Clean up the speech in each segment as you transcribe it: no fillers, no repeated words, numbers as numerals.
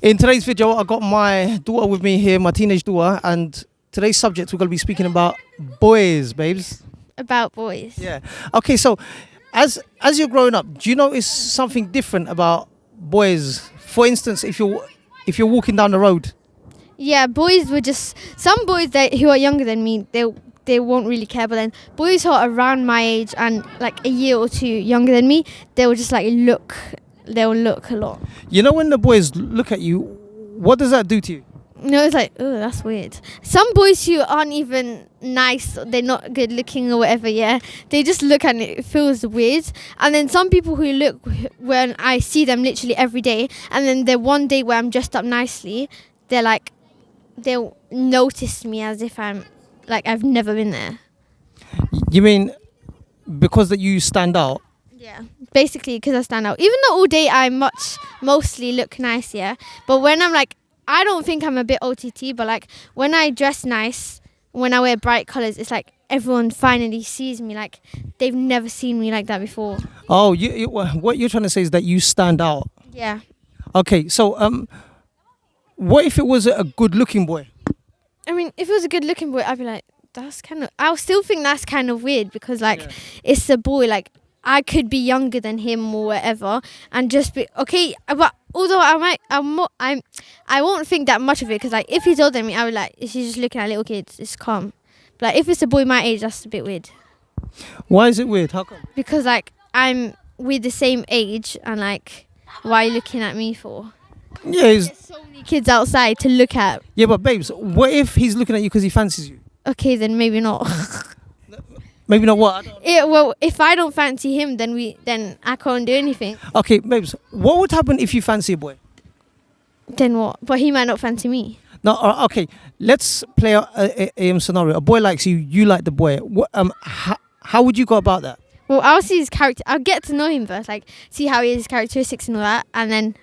In today's video, I got my daughter with me here, my teenage daughter, and today's subject we're going to be speaking about boys, babes. About boys. Yeah. Okay, so as you're growing up, do you notice something different about boys? For instance, if you're walking down the road. Yeah, boys were just some boys who are younger than me. They won't really care, but then boys who are around my age and like a year or two younger than me, they will just like look. They'll look a lot. You know when the boys look at you, what does that do to you? No, it's like, oh, that's weird. Some boys who aren't even nice, they're not good looking or whatever, yeah, they just look and it feels weird. And then some people who look, when I see them literally every day, and then the one day where I'm dressed up nicely, they'll notice me as if I'm, like, I've never been there. You mean because that you stand out? Yeah, basically because I stand out. Even though all day I mostly look nice, yeah, but when I'm like, I don't think I'm a bit OTT, but like when I dress nice, when I wear bright colours, it's like everyone finally sees me. Like they've never seen me like that before. Oh, what you're trying to say is that you stand out. Yeah. Okay, so what if it was a good-looking boy? I mean, if it was a good-looking boy, I'd be like, I'll still think that's kind of weird because like it's a boy. Like I could be younger than him or whatever, and just be okay. But although I won't think that much of it because like if he's older than me, I would like, is he just looking at little kids? It's calm. But like if it's a boy my age, that's a bit weird. Why is it weird? How come? Because like we're the same age, and like why are you looking at me for? Yeah, there's so many kids outside to look at. Yeah, but babes, what if he's looking at you because he fancies you? Okay, then maybe not. Maybe not what? Well, if I don't fancy him, then I can't do anything. Okay, babes, what would happen if you fancy a boy? Then what? But he might not fancy me. No, okay. Let's play a scenario. A boy likes you, you like the boy. How would you go about that? Well, I'll see his character. I'll get to know him first, like see how he is, his characteristics and all that, and then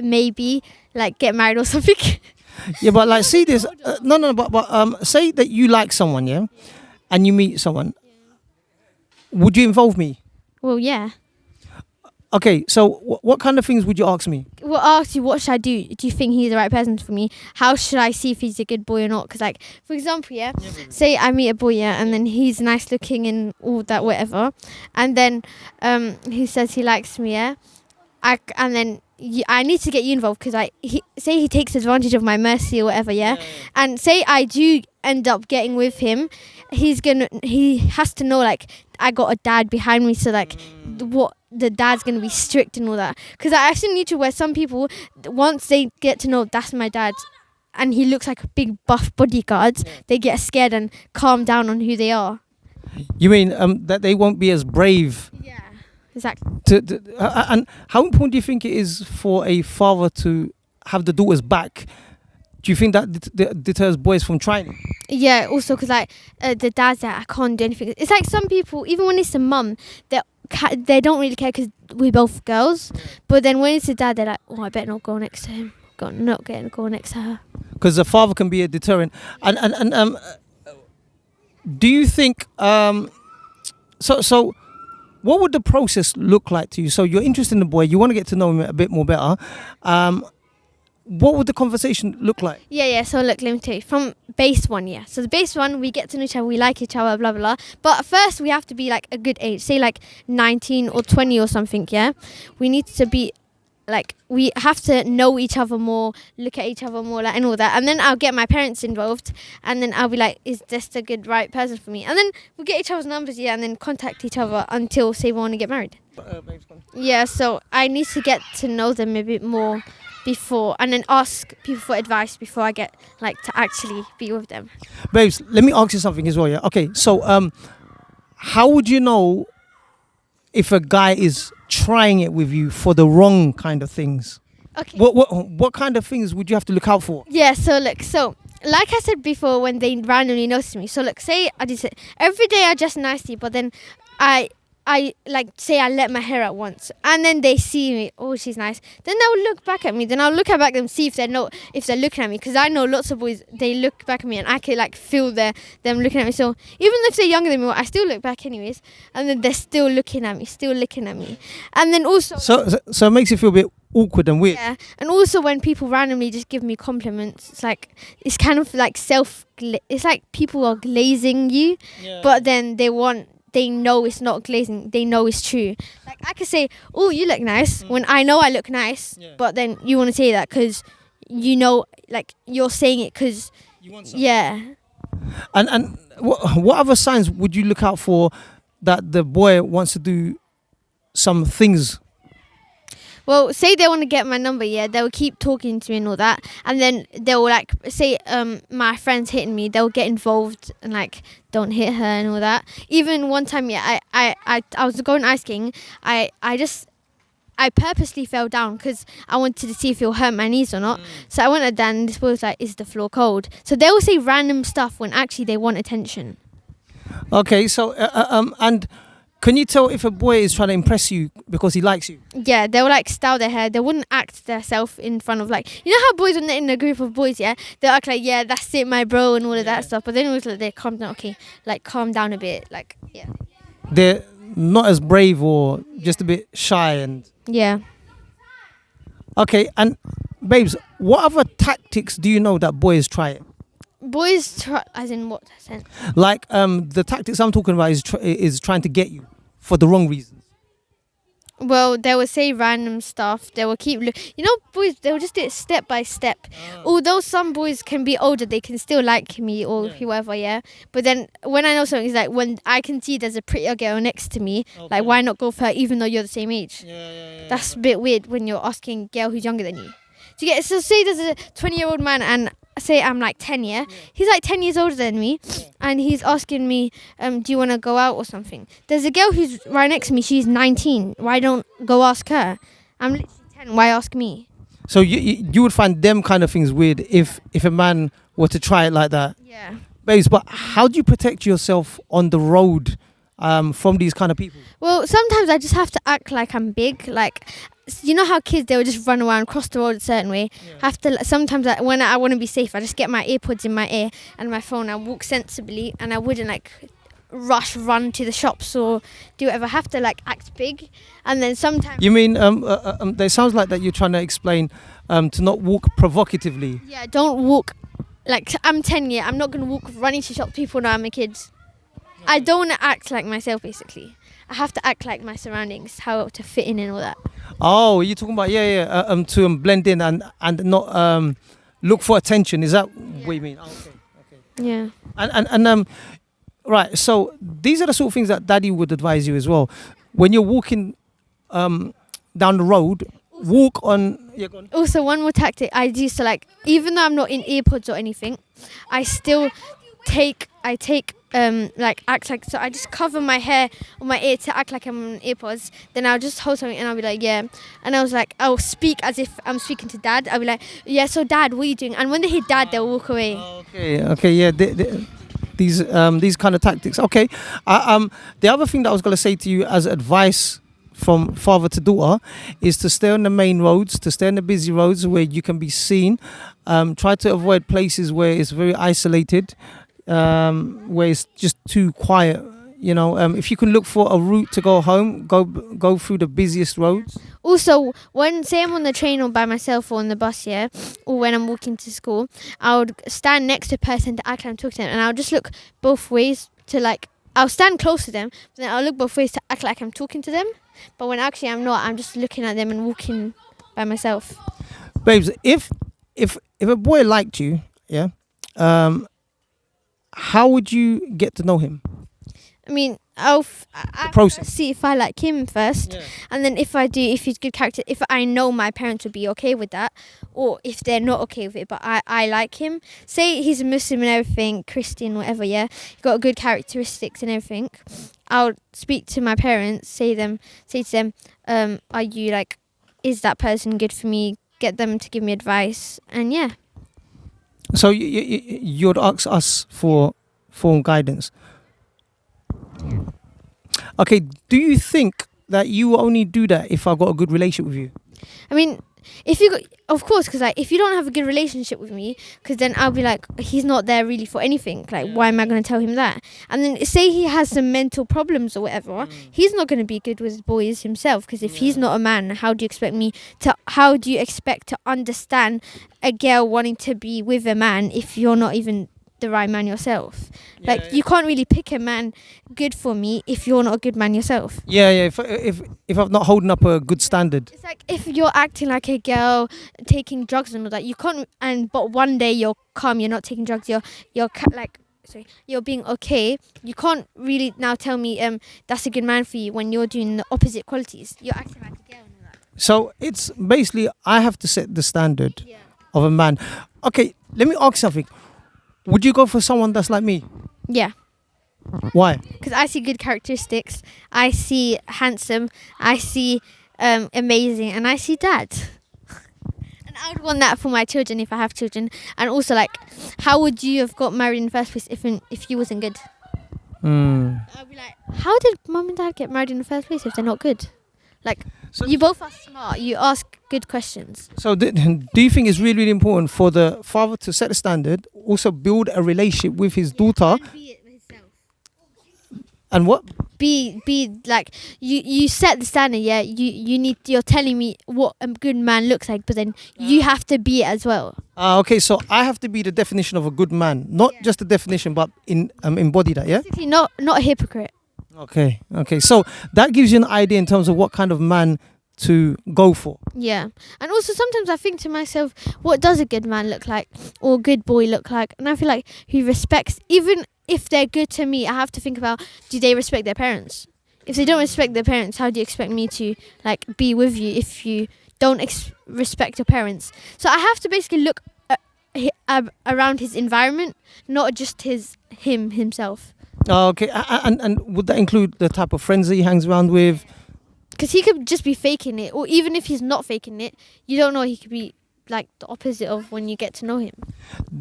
maybe like get married or something. Yeah, but like see this. But say that you like someone, yeah, and you meet someone. Would you involve me? Well, yeah. Okay, so what kind of things would you ask me? Well, I'll ask you, what should I do? Do you think he's the right person for me? How should I see if he's a good boy or not? Because, like, for example, say I meet a boy, and then he's nice looking and all that, whatever, and then he says he likes me, and then I need to get you involved because say he takes advantage of my mercy or whatever, and say I do end up getting with him, he has to know like I got a dad behind me, so like the dad's gonna be strict and all that. Because I've seen YouTube where some people, once they get to know that's my dad, and he looks like a big buff bodyguard, they get scared and calm down on who they are. You mean that they won't be as brave? Yeah. Exactly. And how important do you think it is for a father to have the daughter's back? Do you think that deters boys from trying? Yeah, also because like the dad's like, I can't do anything. It's like some people, even when it's a mum, they don't really care because we're both girls. But then when it's a dad, they're like, oh, I better not go next to him. Not go next to her. Because the father can be a deterrent. And do you think so? What would the process look like to you? So you're interested in the boy, you want to get to know him a bit more better. What would the conversation look like? Yeah. So look, let me tell you. From base one, So the base one, we get to know each other, we like each other, blah, blah, blah. But first, we have to be like a good age. Say like 19 or 20 or something, We need to be like, we have to know each other more, look at each other more, like, and all that. And then I'll get my parents involved, and then I'll be like, is this the good right person for me? And then we'll get each other's numbers, and then contact each other until, say, we want to get married. Yeah, so I need to get to know them a bit more before, and then ask people for advice before I get like to actually be with them. Babes, let me ask you something as well, Okay, so how would you know if a guy is trying it with you for the wrong kind of things? Okay. What kind of things would you have to look out for? Yeah, so look, like I said before, when they randomly notice me, so look, say I did say every day I dress nicely, but then I like say I let my hair out once, and then they see me, oh, she's nice, then they'll look back at me, then I'll look back at them, see if they're looking at me, because I know lots of boys, they look back at me and I can like feel them looking at me. So even if they're younger than me, I still look back anyways, and then they're still looking at me, and then also so it makes you feel a bit awkward and weird. Yeah, and also when people randomly just give me compliments, it's kind of like it's like people are glazing you, but then they know it's not glazing, they know it's true. Like I could say, oh, you look nice, when I know I look nice, but then you want to say that because you know, like you're saying it because You want something. yeah. And what other signs would you look out for that the boy wants to do some things? Well, say they want to get my number, yeah, they'll keep talking to me and all that, and then they'll like say my friend's hitting me, they'll get involved and like don't hit her and all that. Even one time, yeah, I was going ice skating, I purposely fell down because I wanted to see if it'll hurt my knees or not. So I went at that and this boy was like, is the floor cold? So they will say random stuff when actually they want attention. Okay, so and can you tell if a boy is trying to impress you because he likes you? Yeah, they will like style their hair. They wouldn't act their self in front of like, you know how boys when they're in a group of boys, yeah, they'll act like, yeah, that's it, my bro, and all of that stuff. But then it was like they calm down, okay, like calm down a bit, like yeah. They're not as brave or just a bit shy and. Yeah. Okay, and babes, what other tactics do you know that boys try? Boys try, as in what sense? Like the tactics I'm talking about is trying to get you for the wrong reasons. Well, they will say random stuff. They will keep you know, boys, they will just do it step by step. Although some boys can be older, they can still like me or whoever, yeah. But then when I know something, it's like when I can see there's a prettier girl next to me, like why not go for her even though you're the same age? That's a bit weird when you're asking a girl who's younger than you. So say there's a 20-year-old man and say I'm like 10, yeah? He's like 10 years older than me and he's asking me, do you want to go out or something? There's a girl who's right next to me, she's 19. Why don't go ask her? I'm literally 10, why ask me? So you would find them kind of things weird if a man were to try it like that. Yeah. Babes, but how do you protect yourself on the road from these kind of people? Well, sometimes I just have to act like I'm big. Like, you know how kids, they will just run around, cross the road a certain way. Have to sometimes when I want to be safe, I just get my earpods in my ear and my phone. I walk sensibly, and I wouldn't like run to the shops or do whatever. I have to like act big, and then sometimes. You mean it sounds like that you're trying to explain to not walk provocatively. Yeah, don't walk like I'm 10. Yeah, I'm not gonna walk running to shops. People know I'm a kid. I don't want to act like myself, basically. I have to act like my surroundings, how to fit in and all that. Oh, you're talking about to blend in and not look for attention. Is that what you mean? Oh, okay. Yeah. And right. So these are the sort of things that Daddy would advise you as well. When you're walking down the road, walk on. Yeah, go on. Also, one more tactic I do, so like even though I'm not in earpods or anything, I still act like, so I just cover my hair on my ear to act like I'm on earpods. Then I'll just hold something and I'll be like, yeah. And I'll speak as if I'm speaking to Dad. I'll be like, yeah, so Dad, what are you doing? And when they hear Dad, they'll walk away. Okay, yeah. These kind of tactics. Okay. The other thing that I was gonna say to you as advice from father to daughter is to stay on the main roads, to stay on the busy roads where you can be seen. Try to avoid places where it's very isolated. Where it's just too quiet, you know. If you can look for a route to go home, go through the busiest roads. Also, when say I'm on the train or by myself or on the bus, yeah, or when I'm walking to school, I would stand next to a person to act like I'm talking to them, and I'll just look both ways to like. I'll stand close to them, but then I'll look both ways to act like I'm talking to them. But when actually I'm not, I'm just looking at them and walking by myself. Babes, if a boy liked you, yeah, how would you get to know him? I mean, I'll process. see if I like him first, and then if he's good character, if I know my parents would be okay with that, or if they're not okay with it, but I like him. Say he's a Muslim and everything, Christian, whatever, yeah, got good characteristics and everything. I'll speak to my parents, say to them, are you like, is that person good for me? Get them to give me advice, and yeah. So you'd ask us for guidance. Okay, do you think that you only do that if I got a good relationship with you? I mean, if you, of course, because like if you don't have a good relationship with me, because then I'll be like, he's not there really for anything. Like, why am I going to tell him that? And then say he has some mental problems or whatever, he's not going to be good with boys himself. Because if he's not a man, how do you expect to understand a girl wanting to be with a man if you're not even the right man yourself? You can't really pick a man good for me if you're not a good man yourself. If I'm not holding up a good standard. It's like if you're acting like a girl, taking drugs and all that, you can't. But one day you're calm, you're not taking drugs, you're being okay. You can't really now tell me that's a good man for you when you're doing the opposite qualities. You're acting like a girl and all that. So it's basically I have to set the standard of a man. Okay, let me ask something. Would you go for someone that's like me? Yeah. Why? Because I see good characteristics. I see handsome. I see amazing, and I see dad. And I would want that for my children if I have children. And also, like, how would you have got married in the first place if you wasn't good? I'd be like, how did mum and dad get married in the first place if they're not good? Like, you both are smart. You ask good questions. So do you think it's really, really important for the father to set the standard, also build a relationship with his daughter? And be it himself. And what? Be like, you set the standard, yeah. You're telling me what a good man looks like, but then you have to be it as well. Okay, so I have to be the definition of a good man, not just the definition, but embody that, yeah? Basically, not a hypocrite. Okay. So that gives you an idea in terms of what kind of man to go for. Yeah. And also sometimes I think to myself, what does a good man look like or a good boy look like? And I feel like he respects, even if they're good to me, I have to think about, do they respect their parents? If they don't respect their parents, how do you expect me to like be with you if you don't respect your parents? So I have to basically look around his environment, not just himself. Okay, and would that include the type of friends that he hangs around with? Because he could just be faking it, or even if he's not faking it, you don't know, he could be like the opposite of when you get to know him.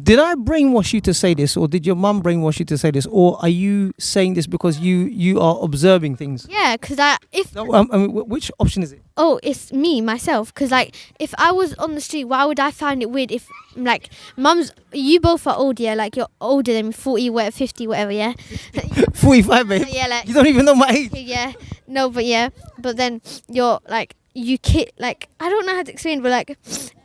Did I brainwash you to say this, or did your mum brainwash you to say this, or are you saying this because you are observing things? Yeah, because which option is it? Oh, it's me, myself. Because, like, if I was on the street, why would I find it weird if, like, you both are old, yeah? Like, you're older than 40, 50, whatever, yeah? 45, babe. Yeah, like, you don't even know my age. Yeah. No, but yeah. But then you're, like, like, I don't know how to explain, but, like,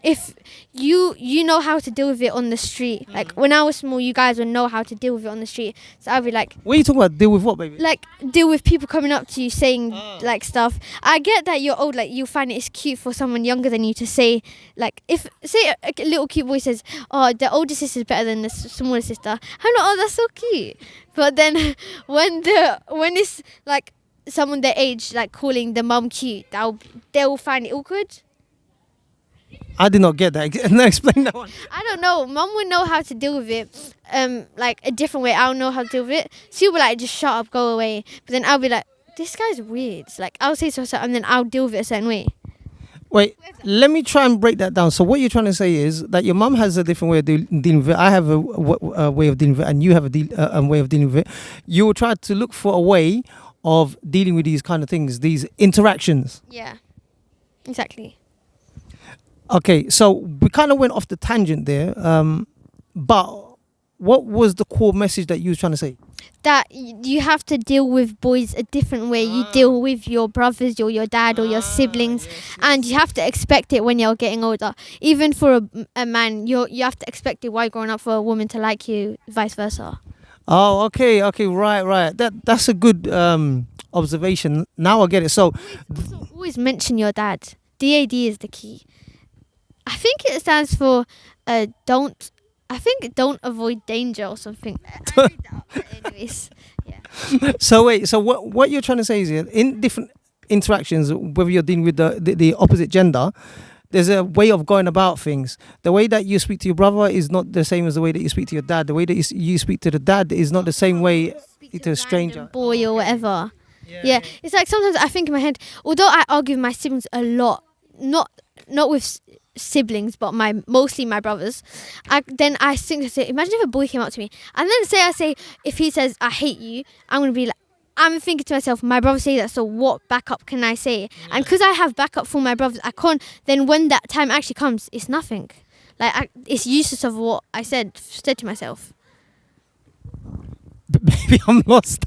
if you know how to deal with it on the street. Like, when I was small, you guys would know how to deal with it on the street. So I'd be like... What are you talking about? Deal with what, baby? Like, deal with people coming up to you saying, like, stuff. I get that you're old, like, you find it's cute for someone younger than you to say, like, say a little cute boy says, oh, the older sister's better than the smaller sister. I'm like, oh, that's so cute. But then when it's, like, someone their age, like, calling the mum cute, they'll find it awkward. I did not get that. No, explain that one. I don't know. Mum would know how to deal with it, like a different way. I don't know how to deal with it. She'll be like, just shut up, go away. But then I'll be like, this guy's weird. Like, I'll say so, and then I'll deal with it a certain way. Wait, let me try and break that down. So what you're trying to say is that your mum has a different way of dealing with it. I have a way of dealing with it, and you have a way of dealing with it. You will try to look for a way of dealing with these kind of things, these interactions. Yeah, exactly. Okay, so we kind of went off the tangent there, but what was the core message that you were trying to say? That you have to deal with boys a different way. You deal with your brothers or your dad or your siblings, and you have to expect it when you're getting older. Even for a man, you have to expect it while growing up for a woman to like you, vice versa. Oh, okay, right. That's a good observation. Now I get it. So always mention your dad. DAD is the key. I think it stands for don't avoid danger or something. I read that up, but anyways, yeah. So wait, so what you're trying to say is in different interactions, whether you're dealing with the opposite gender, there's a way of going about things. The way that you speak to your brother is not the same as the way that you speak to your dad. The way that you speak to the dad is not the same way to a stranger. Boy or whatever. Yeah. It's like sometimes I think in my head, although I argue with my siblings a lot, not with siblings, but mostly my brothers. I think, say, imagine if a boy came up to me, and then I say, if he says I hate you, I'm gonna be like, I'm thinking to myself, my brother say that, so what backup can I say? And because I have backup for my brothers, I can't. Then when that time actually comes, it's nothing. Like it's useless of what I said to myself. Baby, I'm lost.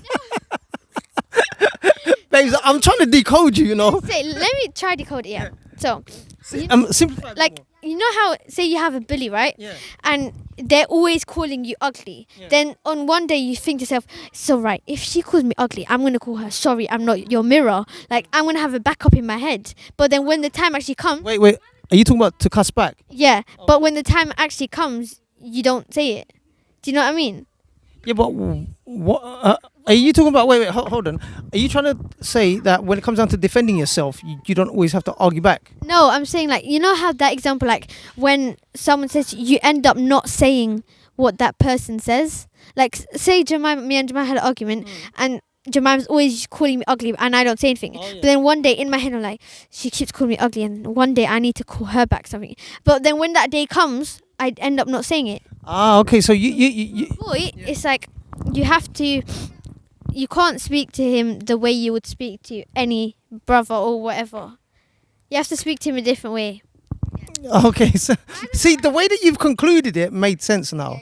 Babes, I'm trying to decode you, you know. Say, let me try decode it. Yeah. So, Simplify it like, more. you know how, say you have a bully, right? Yeah. And they're always calling you ugly. Yeah. Then on one day you think to yourself, so right, if she calls me ugly, I'm going to call her, sorry, I'm not your mirror. Like, I'm going to have a backup in my head. But then when the time actually comes, Wait. Are you talking about to cuss back? yeah. But when the time actually comes, you don't say it. Do you know what I mean? Yeah, but what are you talking about? Wait, hold on. Are you trying to say that when it comes down to defending yourself, you don't always have to argue back? No, I'm saying, like, you know how that example, like when someone says, you end up not saying what that person says. Like, say me and Jemima had an argument, and Jemima's always calling me ugly, and I don't say anything. But then one day in my head, I'm like, she keeps calling me ugly, and one day I need to call her back something. But then when that day comes, I end up not saying it. Ah, okay. So you Boy, it's like you have to. You can't speak to him the way you would speak to any brother or whatever. You have to speak to him a different way. okay. So see, the way that you've concluded it made sense now.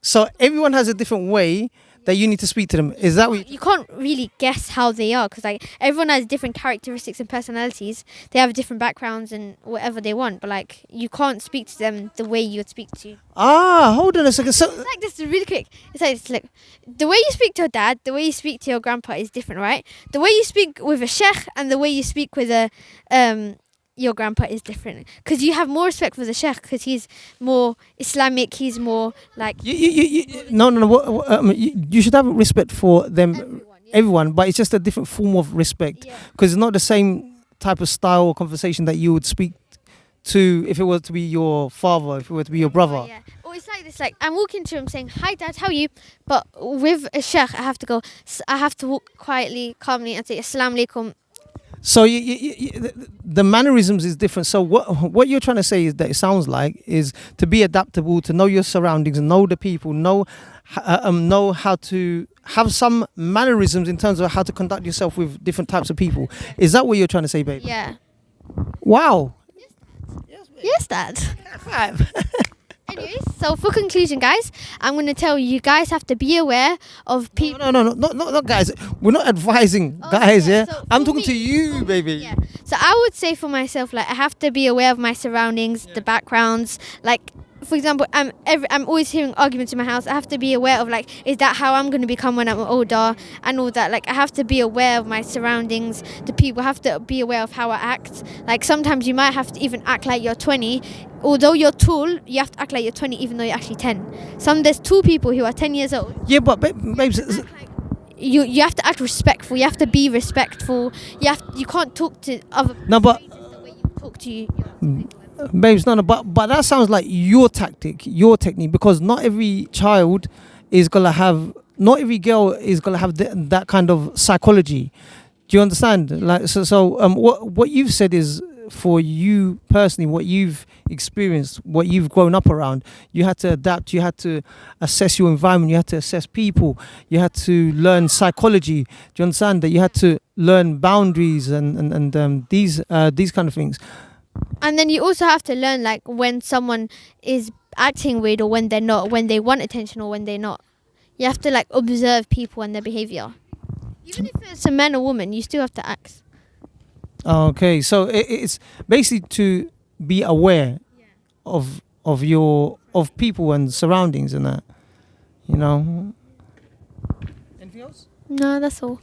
So everyone has a different way that you need to speak to them. Is that what? You can't really guess how they are, because like everyone has different characteristics and personalities. They have different backgrounds and whatever they want, but like you can't speak to them the way you would speak to. Hold on a second. So It's like this, really quick. It's like the way you speak to your dad, the way you speak to your grandpa is different, right? The way you speak with a sheikh and the way you speak with a your grandpa is different, because you have more respect for the sheikh because he's more Islamic. He's more like no. You should have respect for them, everyone, but it's just a different form of respect, because it's not the same type of style or conversation that you would speak to if it were to be your father, if it were to be your brother. Yeah. Or it's like this, like I'm walking to him saying, "Hi, Dad, how are you?" But with a sheikh, I have to walk quietly, calmly, and say, "Assalamu alaikum." So the mannerisms is different. So what you're trying to say is that it sounds like is to be adaptable, to know your surroundings, know the people, know how to have some mannerisms in terms of how to conduct yourself with different types of people. Is that what you're trying to say, babe? Yeah. Wow. Yes, Dad. Five. Anyways, so for conclusion, guys, I'm going to tell you guys have to be aware of people. No, not guys. We're not advising guys, yeah? So I'm for talking to you, baby. Yeah. So I would say for myself, like I have to be aware of my surroundings, the backgrounds. Like, for example, I'm always hearing arguments in my house. I have to be aware of, like, is that how I'm going to become when I'm older and all that. Like, I have to be aware of my surroundings, the people. I have to be aware of how I act. Like, sometimes you might have to even act like you're 20. Although you're tall, you have to act like you're 20 even though you're actually 10. There's two people who are 10 years old. Yeah, but babes, You have to act respectful. You have to be respectful. You can't talk to other people no, but the way you talk to you. babes, no, but that sounds like your tactic, your technique, because not every child is gonna have, not every girl is gonna have that kind of psychology. Do you understand? Like, so what you've said is, for you personally, what you've experienced, what you've grown up around, you had to adapt, you had to assess your environment, you had to assess people, you had to learn psychology. Do you understand that you had to learn boundaries and these kind of things? And then you also have to learn, like, when someone is acting weird or when they're not, when they want attention or when they're not. You have to, like, observe people and their behavior. Even if it's a man or woman, you still have to act. Okay, so it's basically to be aware of people and surroundings and that, you know. Anything else? No, that's all.